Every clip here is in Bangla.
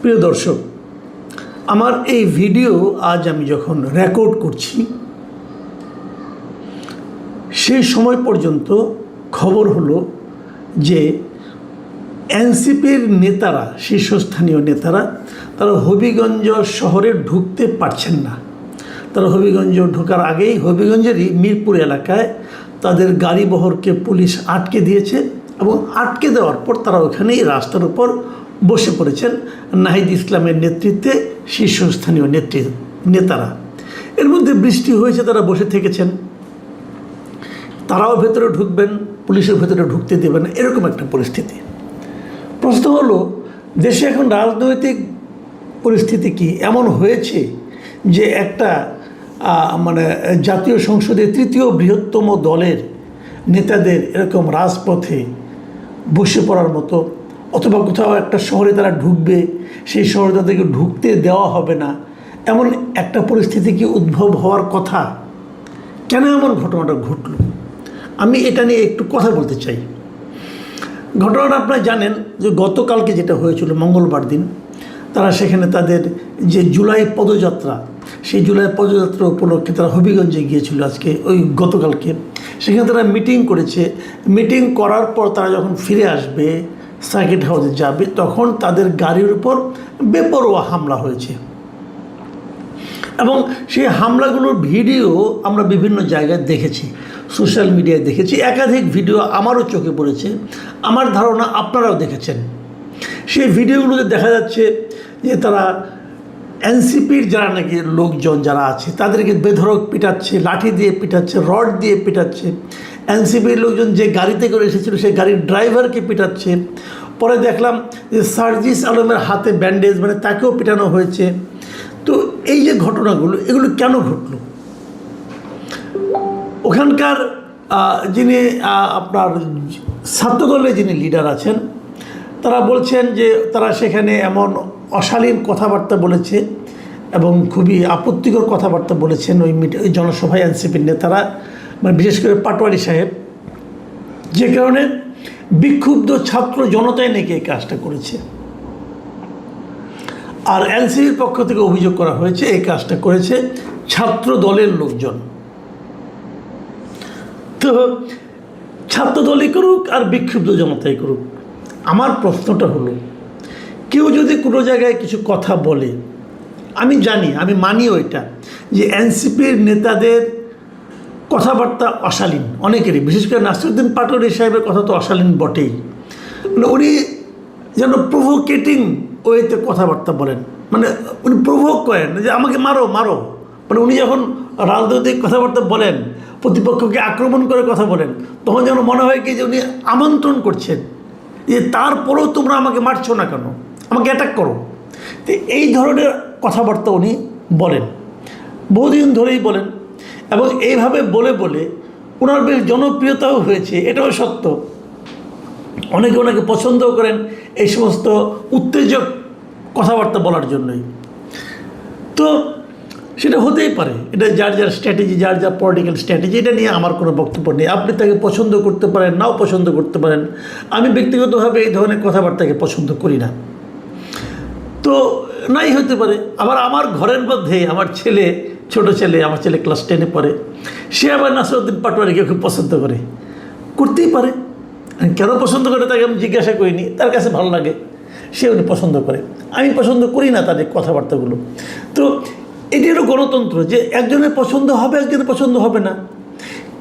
প্রিয় দর্শক, আমার এই ভিডিও আজ আমি যখন রেকর্ড করছি সেই সময় পর্যন্ত খবর হলো যে এনসিপির নেতারা, শীর্ষস্থানীয় নেতারা, তারা হবিগঞ্জ শহরে ঢুকতে পারছেন না। তারা হবিগঞ্জ ঢোকার আগেই হবিগঞ্জেরই মিরপুর এলাকায় তাদের গাড়ি বহরকে পুলিশ আটকে দিয়েছে এবং আটকে দেওয়ার পর তারা ওখানেই রাস্তার উপর বসে পড়েছেন নাহিদ ইসলামের নেতৃত্বে শীর্ষস্থানীয় নেতারা। এর মধ্যে বৃষ্টি হয়েছে, তারা বসে থেকেছেন। তারাও ভেতরে ঢুকবেন, পুলিশের ভেতরে ঢুকতে দেবেন না, এরকম একটা পরিস্থিতি। প্রশ্ন হলো, দেশে এখন রাজনৈতিক পরিস্থিতি কি এমন হয়েছে যে একটা জাতীয় সংসদে তৃতীয় বৃহত্তম দলের নেতাদের এরকম রাজপথে বসে পড়ার মতো, অথবা কোথাও একটা শহরে তারা ঢুকবে, সেই শহরে তাদেরকে ঢুকতে দেওয়া হবে না, এমন একটা পরিস্থিতি কি উদ্ভব হওয়ার কথা? কেন এমন ঘটনাটা ঘটল? আমি এটা নিয়ে একটু কথা বলতে চাই। ঘটনাটা আপনারা জানেন যে গতকালকে যেটা হয়েছিল, মঙ্গলবার দিন, তারা সেখানে তাদের যে জুলাই পদযাত্রা, সেই জুলাই পদযাত্রা উপলক্ষে তারা হবিগঞ্জে গিয়েছিল আজকে, ওই গতকালকে। সেখানে তারা মিটিং করেছে। মিটিং করার পর তারা যখন ফিরে আসবে, সার্কিট হাউসে যাবে, তখন তাদের গাড়ির উপর বেপরোয়া হামলা হয়েছে এবং সেই হামলাগুলোর ভিডিও আমরা বিভিন্ন জায়গায় দেখেছি, সোশ্যাল মিডিয়ায় দেখেছি। একাধিক ভিডিও আমারও চোখে পড়েছে, আমার ধারণা আপনারাও দেখেছেন। সেই ভিডিওগুলোতে দেখা যাচ্ছে যে তারা এনসিপির যারা নাকি লোকজন যারা আছে তাদেরকে বেধড়ক পিটাচ্ছে, লাঠি দিয়ে পিটাচ্ছে, রড দিয়ে পিটাচ্ছে। এনসিপির লোকজন যে গাড়িতে করে এসেছিল সেই গাড়ির ড্রাইভারকে পিটাচ্ছে। পরে দেখলাম যে সার্জিস আলমের হাতে ব্যান্ডেজ, তাকেও পিটানো হয়েছে। তো এই যে ঘটনাগুলো, এগুলো কেন ঘটল? ওখানকার যিনি আপনার ছাত্রদলের যিনি লিডার আছেন, তারা বলছেন যে তারা সেখানে এমন অশালীন কথাবার্তা বলেছে এবং খুবই আপত্তিকর কথাবার্তা বলেছেন ওই জনসভায় এনসিপির নেতারা, বিশেষ করে পাটোয়ারি সাহেব, যে কারণে বিক্ষুব্ধ ছাত্র জনতাই নাকি এই কাজটা করেছে। আর এনসিপির পক্ষ থেকে অভিযোগ করা হয়েছে এই কাজটা করেছে ছাত্র দলের লোকজন। তো ছাত্র দলই করুক আর বিক্ষুব্ধ জনতাই করুক, আমার প্রশ্নটা হলো, কেউ যদি কোনো জায়গায় কিছু কথা বলে, আমি জানি, আমি মানিও এটা, যে এনসিপির নেতাদের কথাবার্তা অশালীন অনেকেরই, বিশেষ করে নাসিরুদ্দিন পাটোয়ারি সাহেবের কথা তো অশালীন বটেই। উনি যেন প্রভোকেটিং ওয়েতে কথাবার্তা বলেন, উনি প্রভোক করেন যে আমাকে মারো মারো। উনি যখন রাজনৈতিক কথাবার্তা বলেন, প্রতিপক্ষকে আক্রমণ করে কথা বলেন, তখন যেন মনে হয় কি যে উনি আমন্ত্রণ করছেন যে তারপরেও তোমরা আমাকে মারছো না কেন, আমাকে অ্যাটাক করো। তো এই ধরনের কথাবার্তা উনি বলেন, বহুদিন ধরেই বলেন, এবং এইভাবে বলে বলে ওনার বেশ জনপ্রিয়তাও হয়েছে, এটাও সত্য। অনেকে ওনাকে পছন্দও করেন এই সমস্ত উত্তেজক কথাবার্তা বলার জন্যই। তো সেটা হতেই পারে, এটা যার যার স্ট্র্যাটেজি, যার যার পলিটিক্যাল স্ট্র্যাটেজি, এটা নিয়ে আমার কোনো বক্তব্য নেই। আপনি তাকে পছন্দ করতে পারেন, নাও পছন্দ করতে পারেন। আমি ব্যক্তিগতভাবে এই ধরনের কথাবার্তাকে পছন্দ করি না। তো নাই হতে পারে। আবার আমার ঘরের মধ্যে আমার ছেলে, ছোট ছেলে, আমার ছেলে ক্লাস 10-এ পড়ে, সে আবার নাসিরুদ্দিন পাটোয়ারিকে খুব পছন্দ করে, করতেই পারে। কেন পছন্দ করে তাকে আমি জিজ্ঞাসা করিনি, তার কাছে ভালো লাগে, সে উনি পছন্দ করে। আমি পছন্দ করি না তাদের কথাবার্তাগুলো। তো এটি হলো গণতন্ত্র, যে একজনের পছন্দ হবে, একজনের পছন্দ হবে না।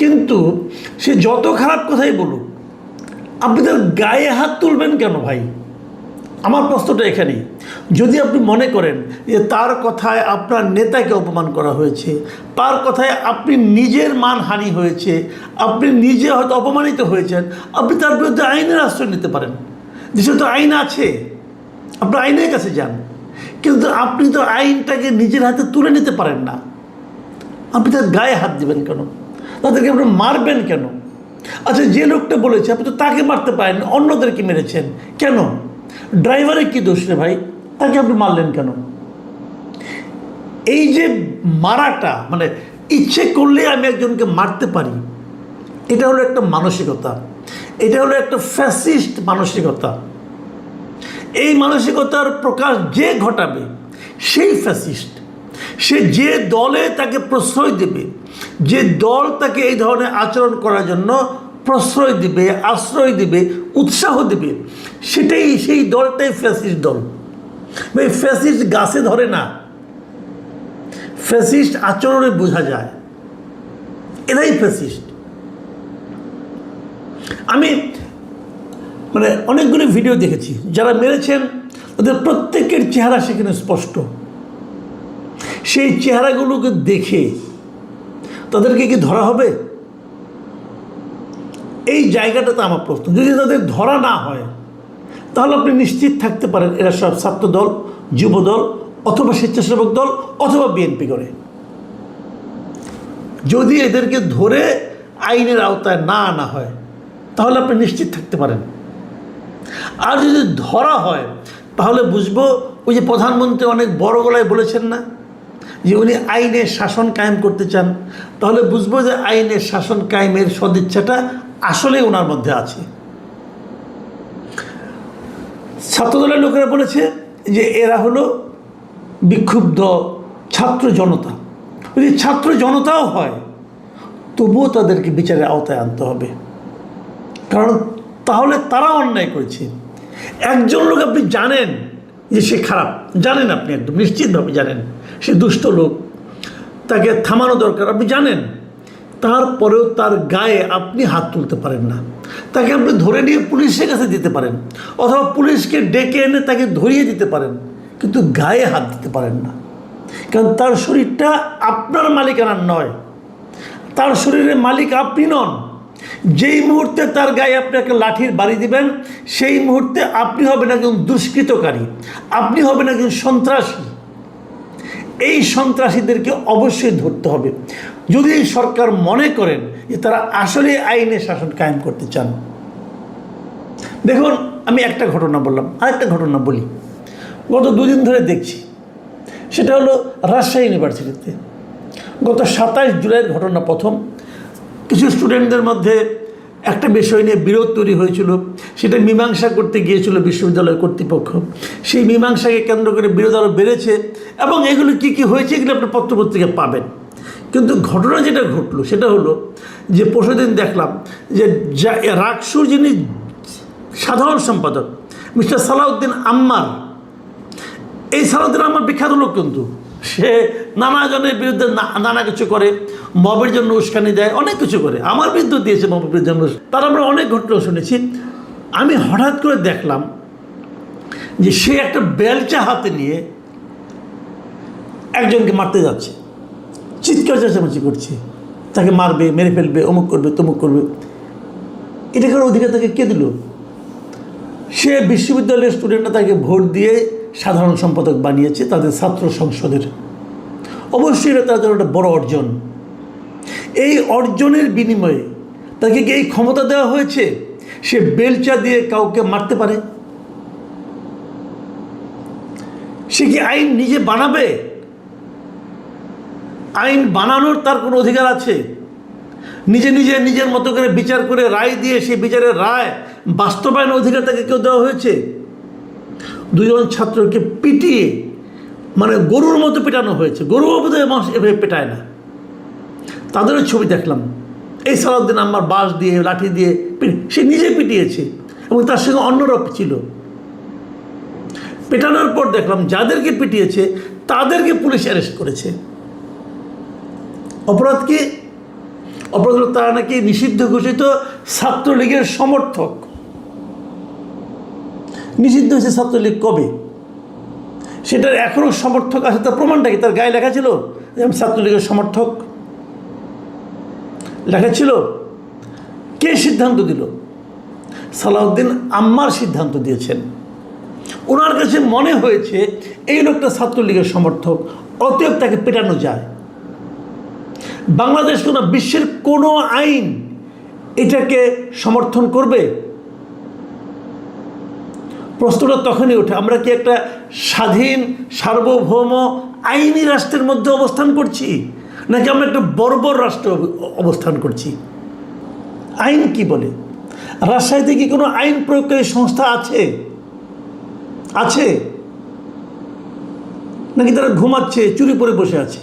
কিন্তু সে যত খারাপ কথাই বলুক, আপনি তার গায়ে হাত তুলবেন কেন ভাই? আমার প্রশ্নটা এখানেই। যদি আপনি মনে করেন যে তার কথায় আপনার নেতাকে অপমান করা হয়েছে, তার কথায় আপনি নিজের মানহানি হয়েছে, আপনি নিজে হয়তো অপমানিত হয়েছেন, আপনি তার বিরুদ্ধে আইনের আশ্রয় নিতে পারেন। দেশে তো আইন আছে, আপনি আইনের কাছে যান। কিন্তু আপনি তো আইনটাকে নিজের হাতে তুলে নিতে পারেন না। আপনি তার গায়ে হাত দিবেন কেন? তাদেরকে আপনি মারবেন কেন? আচ্ছা, যে লোকটা বলেছে আপনি তো তাকে মারতে পারেন, অন্যদেরকে মেরেছেন কেন? ড্রাইভারের কি দোষ রে ভাই? তাকে আপনি মারলেন কেন? এই যে মারাটা, ইচ্ছে করলে আমি একজনকে মারতে পারি, এটা হলো একটা মানসিকতা, এটা হলো একটা ফ্যাসিস্ট মানসিকতা। এই মানসিকতার প্রকাশ যে ঘটাবে সেই ফ্যাসিস্ট। সে যে দলে তাকে প্রশ্রয় দেবে, যে দল তাকে এই ধরনের আচরণ করার জন্য প্রশ্রয় দিবে, আশ্রয় দিবে, উৎসাহ দেবে, সেই দলটাই ফ্যাসিস্ট দল। এই ফ্যাসিস্ট গাছে ধরে না, ফ্যাসিস্ট আচরণে বোঝা যায়, এরাই ফ্যাসিস্ট। আমি অনেকগুলো ভিডিও দেখেছি, যারা মেরেছেন ওদের প্রত্যেকের চেহারা সেখানে স্পষ্ট। সেই চেহারাগুলোকে দেখে তাদেরকে কি ধরা হবে? এই জায়গাটাতে আমার প্রশ্ন। যদি তাদের ধরা না হয় তাহলে আপনি নিশ্চিত থাকতে পারেন এরা সব ছাত্র দল, যুব দল, অথবা স্বেচ্ছাসেবক দল, অথবা বিএনপি করে। যদি এদেরকে ধরে আইনের আওতায় না আনা হয় তাহলে আপনি নিশ্চিত থাকতে পারেন। আর যদি ধরা হয় তাহলে বুঝবো, ওই যে প্রধানমন্ত্রী অনেক বড় গলায় বলেছেন না যে উনি আইনের শাসন কায়েম করতে চান, তাহলে বুঝবো যে আইনের শাসন কায়েমের সদিচ্ছাটা আসলে ওনার মধ্যে আছে। ছাত্রদলের লোকেরা বলেছে যে এরা হলো বিক্ষুব্ধ ছাত্র জনতা। যদি ছাত্র জনতাও হয় তবুও তাদেরকে বিচারের আওতায় আনতে হবে, কারণ তাহলে তারা অন্যায় করেছে। একজন লোক আপনি জানেন যে সে খারাপ, জানেন, আপনি একদম নিশ্চিতভাবে জানেন সে দুষ্ট লোক, তাকে থামানো দরকার, আপনি জানেন, তারপরেও তার গায়ে আপনি হাত তুলতে পারেন না। তাকে আপনি ধরে নিয়ে পুলিশের কাছে দিতে পারেন, অথবা পুলিশকে ডেকে এনে তাকে ধরিয়ে দিতে পারেন, কিন্তু গায়ে হাত দিতে পারেন না, কারণ তার শরীরটা আপনার মালিকানার নয়, তার শরীরের মালিক আপনি নন। যেই মুহূর্তে তার গায়ে আপনি একটা লাঠির বাড়ি দিবেন, সেই মুহূর্তে আপনি হবেন একজন দুষ্কৃতকারী, আপনি হবেন একজন সন্ত্রাসী। এই সন্ত্রাসীদেরকে অবশ্যই ধরতে হবে, যদি সরকার মনে করেন যে তারা আসলে আইনের শাসন কায়েম করতে চান। দেখুন, আমি একটা ঘটনা বললাম, আরেকটা ঘটনা বলি। গত দুদিন ধরে দেখছি, সেটা হলো রাজশাহী ইউনিভার্সিটিতে গত 27 জুলাইয়ের ঘটনা। প্রথম কিছু স্টুডেন্টদের মধ্যে একটা বিষয় নিয়ে বিরোধ তৈরি হয়েছিল, সেটা মীমাংসা করতে গিয়েছিল বিশ্ববিদ্যালয় কর্তৃপক্ষ। সেই মীমাংসাকে কেন্দ্র করে বিরোধ আরও বেড়েছে, এবং এগুলো কী কী হয়েছে এগুলো আপনি পত্রপত্রিকা পাবেন। কিন্তু ঘটনা যেটা ঘটলো সেটা হলো যে পরশুদিন দেখলাম যে রাকসুর যিনি সাধারণ সম্পাদক মিস্টার সালাউদ্দিন আম্মার, এই সালাউদ্দিন আম্মার বিখ্যাত লোক, কিন্তু সে নানা জনের বিরুদ্ধে নানা কিছু করে, মবের জন্য উস্কানি দেয়, অনেক কিছু করে। আমার বিরুদ্ধে দিয়েছে মবের জন্য, তার আমরা অনেক ঘটনা শুনেছি। আমি হঠাৎ করে দেখলাম যে সে একটা বেলচা হাতে নিয়ে একজনকে মারতে যাচ্ছে, চিৎকার চেঁচামেচি করছে, তাকে মারবে, মেরে ফেলবে, অমুক করবে, তমুক করবে। এটা কারোর অধিকার তাকে কে দিল? সে বিশ্ববিদ্যালয়ের স্টুডেন্টরা তাকে ভোট দিয়ে সাধারণ সম্পাদক বানিয়েছে তাদের ছাত্র সংসদের। অবশ্যই এটা তার জন্য একটা বড় অর্জন। এই অর্জনের বিনিময়ে তাকে কি এই ক্ষমতা দেওয়া হয়েছে সে বেলচা দিয়ে কাউকে মারতে পারে? সে কি আইন নিজে বানাবে? আইন বানানোর তার কোনো অধিকার আছে? নিজের মতো করে বিচার করে রায় দিয়ে সেই বিচারের রায় বাস্তবায়নের অধিকার তাকে কেউ দেওয়া হয়েছে? দুজন ছাত্রকে পিটিয়ে, গরুর মতো পেটানো হয়েছে। গরুও বোধহয় মানুষ এভাবে পেটায় না। তাদেরও ছবি দেখলাম। এই সালাউদ্দিন আম্মার বাঁশ দিয়ে, লাঠি দিয়ে সে নিজে পিটিয়েছে, এবং তার সঙ্গে অন্যরা ছিল। পেটানোর পর দেখলাম যাদেরকে পিটিয়েছে তাদেরকে পুলিশ অ্যারেস্ট করেছে। অপরাধ কি? অপরাধ হলো তারা নাকি নিষিদ্ধ ঘোষিত ছাত্রলীগের সমর্থক। নিষিদ্ধ হয়েছে ছাত্রলীগ কবে? সেটার এখনও সমর্থক আছে, তার প্রমাণটা কি? তার গায়ে লেখা ছিল যে আমি ছাত্রলীগের সমর্থক, লেখা ছিল। কে সিদ্ধান্ত দিল? সালাউদ্দিন আম্মার সিদ্ধান্ত দিয়েছেন। ওনার কাছে মনে হয়েছে এই লোকটা ছাত্রলীগের সমর্থক, অতএব তাকে পেটানো যায়। বাংলাদেশ কোনো বিশ্বের কোনো আইন এটাকে সমর্থন করবে? প্রশ্নটা তখনই ওঠে, আমরা কি একটা স্বাধীন সার্বভৌম আইনি রাষ্ট্রের মধ্যে অবস্থান করছি, নাকি আমরা একটা বর্বর রাষ্ট্রে অবস্থান করছি? আইন কি বলে? রাজশাহীতে কি কোনো আইন প্রয়োগকারী সংস্থা আছে? আছে নাকি তারা ঘুমাচ্ছে, চুরি পরে বসে আছে?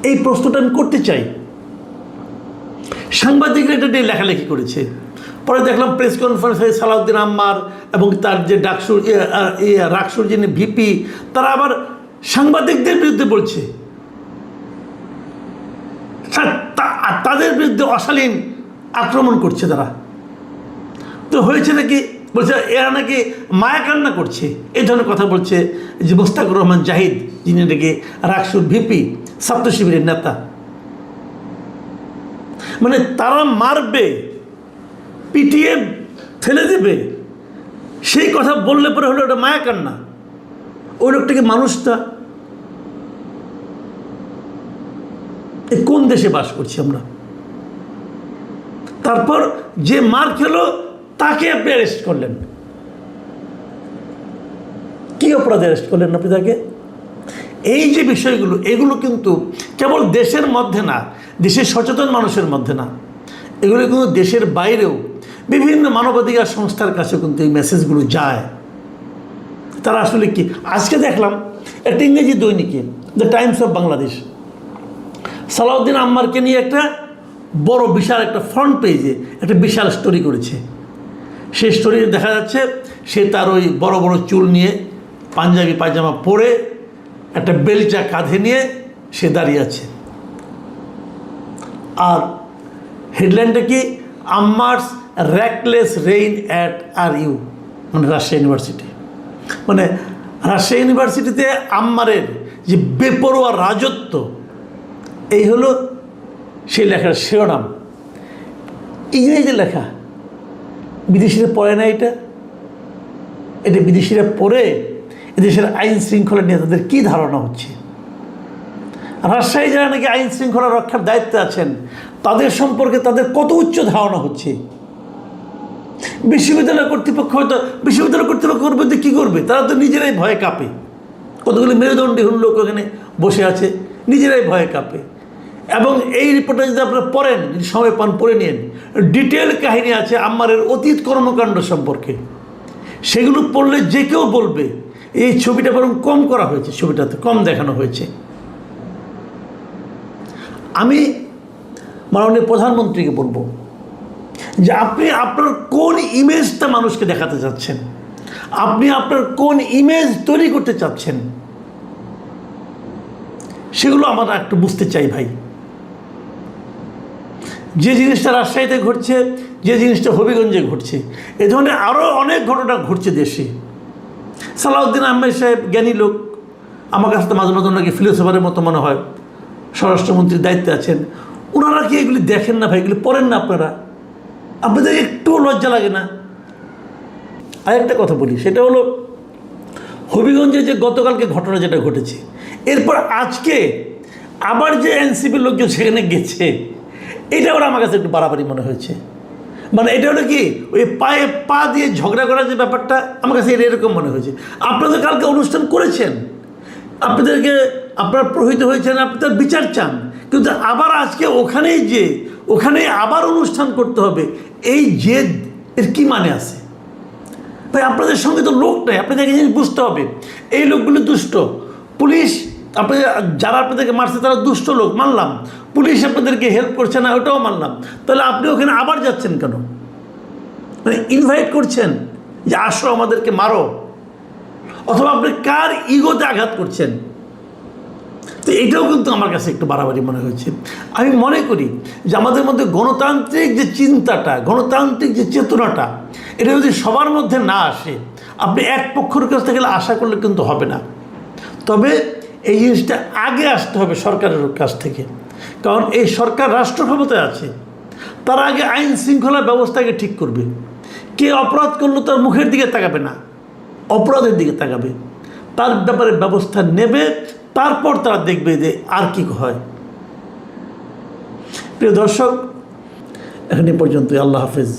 এই প্রশ্নটা আমি করতে চাই। সাংবাদিকরা এটা নিয়ে লেখালেখি করেছে। পরে দেখলাম প্রেস কনফারেন্সে সালাউদ্দিন আম্মার এবং তার যে রাকসুর যিনি ভিপি, তারা আবার সাংবাদিকদের বিরুদ্ধে বলছে, তাদের বিরুদ্ধে অশালীন আক্রমণ করছে তারা। তো হয়েছে নাকি, বলছে এরা নাকি মায়া কান্না করছে, এই ধরনের কথা বলছে যে মোস্তাকুর রহমান জাহিদ, যিনি নাকি রাকসুর ভিপি, ছাত্র শিবিরের নেতা। মানে তারা মারবে, পিটিয়ে ফেলে দেবে, সেই কথা বললে পরে হলো ওটা মায়া কান্না। ওই লোকটাকে মানুষটা, এই কোন দেশে বাস করছি আমরা? তারপর যে মার খেলো তাকে আপনি অ্যারেস্ট করলেন। কি অপরাধে অ্যারেস্ট করলেন আপনি তাকে? এই যে বিষয়গুলো, এগুলো কিন্তু কেবল দেশের মধ্যে না, দেশের সচেতন মানুষের মধ্যে না, এগুলো কিন্তু দেশের বাইরেও বিভিন্ন মানবাধিকার সংস্থার কাছে কিন্তু এই মেসেজগুলো যায়। তারা আসলে কি, আজকে দেখলাম একটা ইংরেজি দৈনিকে, the Times of Bangladesh, Salahuddin আম্মারকে নিয়ে একটা বড় বিশাল একটা ফ্রন্ট পেজে একটা বিশাল স্টোরি করেছে। সেই স্টোরিতে দেখা যাচ্ছে সে তার ওই বড় বড় চুল নিয়ে, পাঞ্জাবি পায়জামা পরে, একটা বেলচা কাঁধে নিয়ে সে দাঁড়িয়ে আছে। আর হেডলাইনটা কি, আম্মারস র্যাকলেস রেইন অ্যাট RU, মানে রাজশাহী ইউনিভার্সিটি। মানে রাজশাহী ইউনিভার্সিটিতে আম্মারের যে বেপরোয়া রাজত্ব, এই হলো সেই লেখার শিরোনাম। ইংরেজিতে লেখা, বিদেশিরা পড়ে না এটা বিদেশিরা পড়ে এদেশের আইন শৃঙ্খলা নিয়ে তাদের কী ধারণা হচ্ছে। রাজশাহী যারা নাকি আইন শৃঙ্খলা রক্ষার দায়িত্বে আছেন, তাদের সম্পর্কে তাদের কত উচ্চ ধারণা হচ্ছে। বিশ্ববিদ্যালয় কর্তৃপক্ষ হয়তো, বিশ্ববিদ্যালয় কর্তৃপক্ষ করবে তো কী করবে, তারা তো নিজেরাই ভয়ে কাঁপে। কতগুলি মেরুদণ্ডী লোক ওখানে বসে আছে, নিজেরাই ভয়ে কাঁপে। এবং এই রিপোর্টটা যদি আপনারা পড়েন, যদি সময় পান পড়ে নিন, ডিটেল কাহিনী আছে আম্মারের অতীত কর্মকাণ্ড সম্পর্কে। সেগুলো পড়লে যে কেউ বলবে এই ছবিটা বরং কম করা হয়েছে, ছবিটাতে কম দেখানো হয়েছে। আমি মাননীয় প্রধানমন্ত্রীকে বলবো যে আপনি আপনার কোন ইমেজটা মানুষকে দেখাতে চাচ্ছেন, আপনি আপনার কোন ইমেজ তৈরি করতে চাচ্ছেন, সেগুলো আমরা একটু বুঝতে চাই ভাই। যে জিনিসটা রাজশাহীতে ঘটছে, যে জিনিসটা হবিগঞ্জে ঘটছে, এ ধরনের আরও অনেক ঘটনা ঘটছে দেশে। সালাউদ্দিন আহমেদ সাহেব জ্ঞানী লোক, আমার কাছে তো মাঝে মাঝে ওনাকে ফিলোসফারের মতো মনে হয়, স্বরাষ্ট্রমন্ত্রীর দায়িত্বে আছেন। ওনারা কি এগুলি দেখেন না ভাই? এগুলি পড়েন না আপনারা? আপনাদের একটুও লজ্জা লাগে না? আরেকটা কথা বলি, সেটা হলো হবিগঞ্জে যে গতকালকে ঘটনা যেটা ঘটেছে, এরপর আজকে আবার যে এনসিপির লোকজন সেখানে গেছে, এটা ওরা আমার কাছে একটু বাড়াবাড়ি মনে হয়েছে। মানে এটা হলো কি, ওই পায়ে পা দিয়ে ঝগড়া করার যে ব্যাপারটা, আমার কাছে এরকম মনে হয়েছে। আপনাদের কালকে অনুষ্ঠান করেছেন, আপনাদেরকে আপনারা প্রহিত হয়েছেন, আপনি তার বিচার চান, কিন্তু আবার আজকে ওখানেই আবার অনুষ্ঠান করতে হবে, এই জেদ, এর কী মানে আছে ভাই? আপনাদের সঙ্গে তো লোক নেই, আপনাদেরকে জিনিস বুঝতে হবে। এই লোকগুলো দুষ্ট, পুলিশ যারা আপনাদেরকে মারছে তারা দুষ্ট লোক, মানলাম। পুলিশ আপনাদেরকে হেল্প করছে না, ওটাও মানলাম। তাহলে আপনি ওখানে আবার যাচ্ছেন কেন? মানে ইনভাইট করছেন যে আসো আমাদেরকে মারো, অথবা আপনি কার ইগোতে আঘাত করছেন? তো এটাও কিন্তু আমার কাছে একটু বাড়াবাড়ি মনে হয়েছে। আমি মনে করি যে আমাদের মধ্যে গণতান্ত্রিক যে চিন্তাটা, গণতান্ত্রিক যে চেতনাটা, এটা যদি সবার মধ্যে না আসে, আপনি এক পক্ষের কাছ থেকে আশা করলে কিন্তু হবে না। তবে এই জিনিসটা আগে আসতে হবে সরকারের কাছ থেকে, কারণ এই সরকার রাষ্ট্র ক্ষমতায় আছে। তার আগে আইন শৃঙ্খলা ব্যবস্থাকে ঠিক করবে। কে অপরাধ করলো তার মুখের দিকে তাকাবে না, অপরাধের দিকে তাকাবে, তার ব্যাপারে ব্যবস্থা নেবে, তারপর তারা দেখবে যে আর কি হয়। প্রিয় দর্শক, এখন এ পর্যন্তই। আল্লাহ হাফেজ।